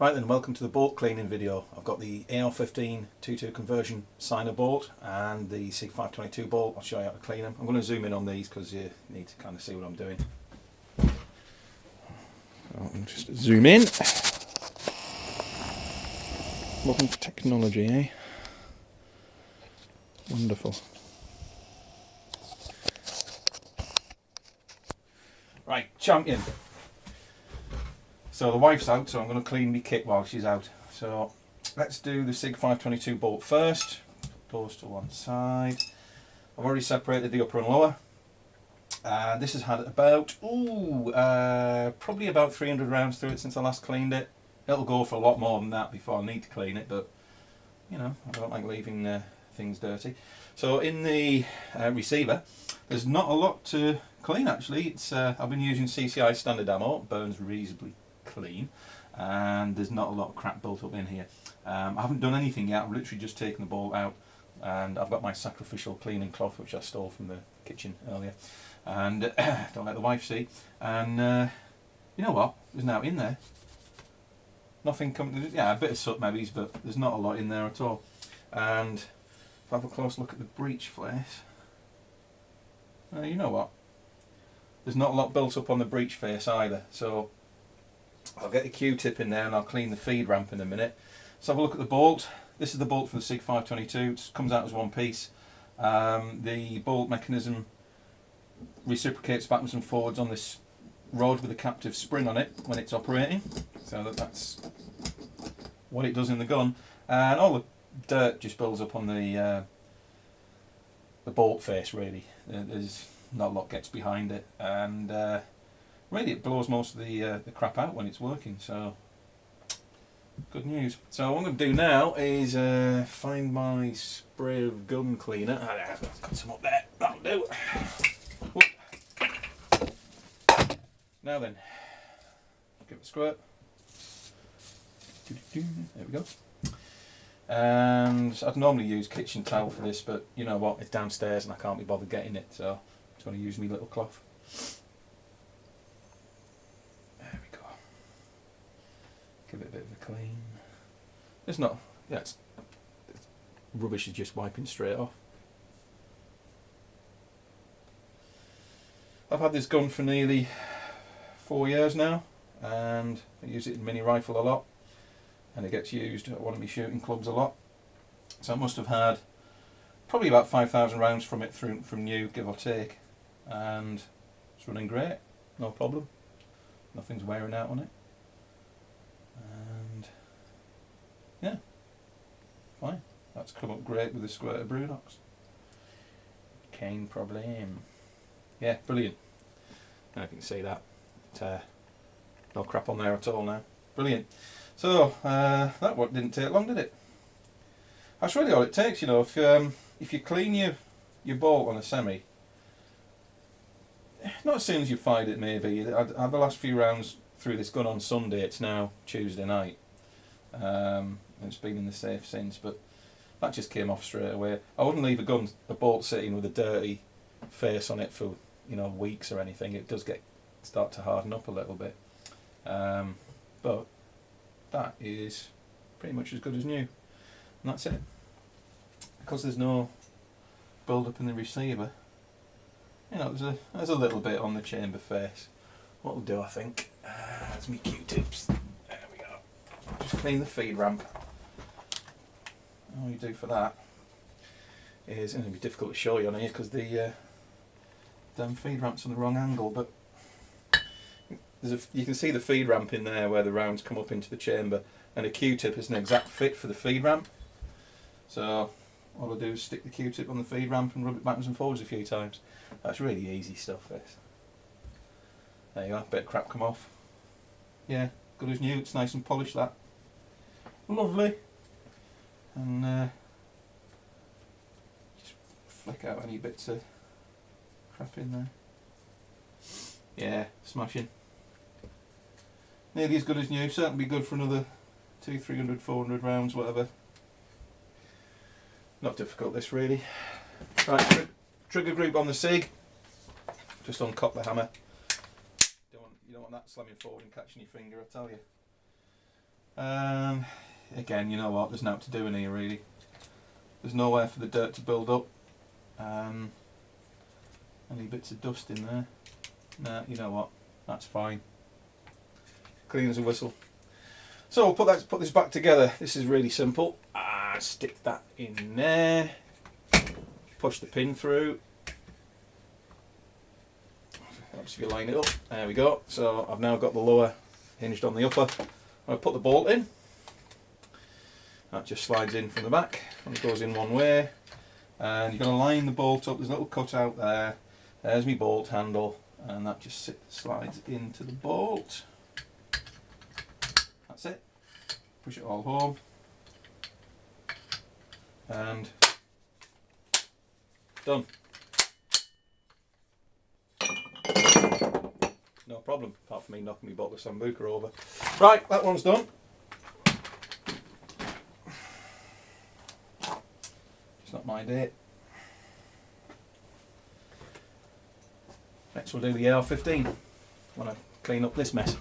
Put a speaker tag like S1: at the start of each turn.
S1: Right then, welcome to the bolt cleaning video. I've got the AR-15 2.2 conversion signer bolt and the SIG 522 bolt. I'll show you how to clean them. I'm going to zoom in on these because you need to kind of see what I'm doing. I'll just zoom in. Modern technology, eh? Wonderful. Right, champion. So the wife's out, so I'm going to clean my kit while she's out. So let's do the SIG 522 bolt first. Doors to one side. I've already separated the upper and lower. This has had about, probably about 300 rounds through it since I last cleaned it. It'll go for a lot more than that before I need to clean it, but you know, I don't like leaving things dirty. So in the receiver, there's not a lot to clean actually. It's I've been using CCI standard ammo, it burns reasonably clean, and there's not a lot of crap built up in here. I haven't done anything yet. I've literally just taken the bolt out, and I've got my sacrificial cleaning cloth which I stole from the kitchen earlier, and don't let the wife see. And you know what, there's now in there nothing coming. Yeah, a bit of soot maybe, but there's not a lot in there at all. And if I have a close look at the breech face, you know what, there's not a lot built up on the breech face either. So I'll get a Q-tip in there and I'll clean the feed ramp in a minute. Let's have a look at the bolt. This is the bolt for the SIG 522. It comes out as one piece. The bolt mechanism reciprocates backwards and forwards on this rod with a captive spring on it when it's operating. So that's what it does in the gun. And all the dirt just builds up on the bolt face really. There's not a lot gets behind it, and really it blows most of the crap out when it's working, so good news. So what I'm going to do now is find my spray of gun cleaner. I've got some up there, that'll do. Whoop. Now then, give it a squirt. There we go. And I'd normally use kitchen towel for this, but you know what, it's downstairs and I can't be bothered getting it, so I'm just going to use my little cloth. There we go. Give it a bit of a clean. It's not, yeah, it's rubbish is just wiping straight off. I've had this gun for nearly 4 years now, and I use it in mini rifle a lot, and it gets used at one of my shooting clubs a lot. So I must have had probably about 5,000 rounds from it from new, give or take, and it's running great, no problem. Nothing's wearing out on it, and yeah, fine. That's come up great with the squirt of Brunox. Kein problem. Yeah, brilliant. Now you can see that. No crap on there at all now. Brilliant. So that one didn't take long, did it? That's really all it takes, you know. If you clean your bolt on a semi, not as soon as you fired it maybe. I had the last few rounds through this gun on Sunday. It's now Tuesday night. And it's been in the safe since, but that just came off straight away. I wouldn't leave a bolt sitting with a dirty face on it for, you know, weeks or anything. It does start to harden up a little bit, but that is pretty much as good as new, and that's it. Because there's no build up in the receiver, you know, there's a little bit on the chamber face. What we'll do, I think, that's me Q-tips. There we go. Just clean the feed ramp. All you do for that is, and it'll be difficult to show you on here because the damn feed ramp's on the wrong angle, but you can see the feed ramp in there where the rounds come up into the chamber, and a Q-tip is an exact fit for the feed ramp. So all I do is stick the Q-tip on the feed ramp and rub it backwards and forwards a few times. That's really easy stuff, this. There you are, bit of crap come off. Yeah, good as new, it's nice and polished, that. Lovely. And just flick out any bits of crap in there. Yeah, smashing. Nearly as good as new, certainly be good for another 200, 300, 400 rounds, whatever. Not difficult this really. Right, trigger group on the SIG. Just uncock the hammer. You don't want that slamming forward and catching your finger, I tell you. Again, you know what, there's nothing to do in here really. There's nowhere for the dirt to build up. Any bits of dust in there? Nah, you know what, that's fine. Clean as a whistle. So we'll put this back together. This is really simple. Stick that in there. Push the pin through. Perhaps if you line it up. There we go. So I've now got the lower hinged on the upper. I'll put the bolt in. That just slides in from the back and it goes in one way. And you're going to line the bolt up. There's a little cut out there. There's my bolt handle, and that just slides into the bolt. That's it. Push it all home. And done. No problem, apart from me knocking my bottle of Sambuca over. Right, that one's done. It's not my date. Next we'll do the AR-15 when I clean up this mess.